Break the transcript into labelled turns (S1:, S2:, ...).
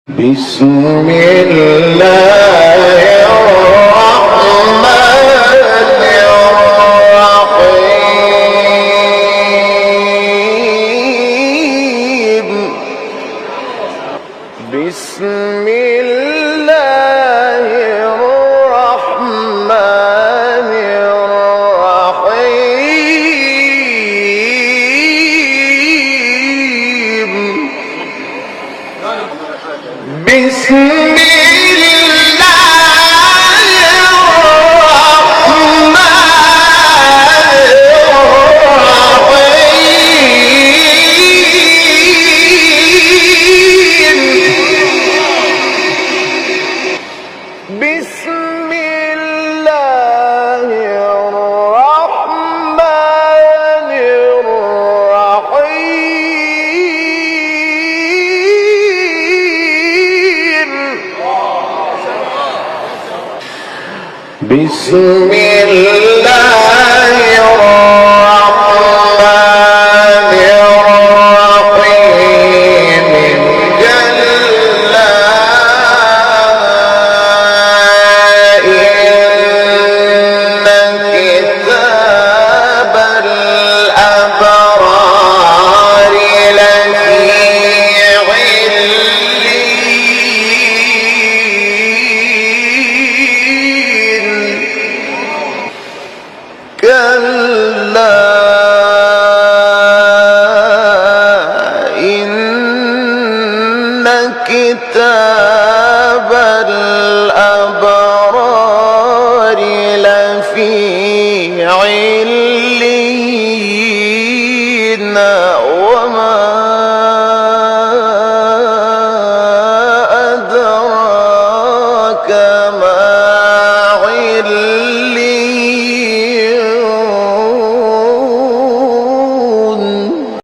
S1: بسم الله الرحمن الرحيم. بسم الله الرحمن الرحيم. بسم بسم الله الرحمن الرحيم. جل إن كتاب الأبرار لفي كلا إن كتاب الأبرار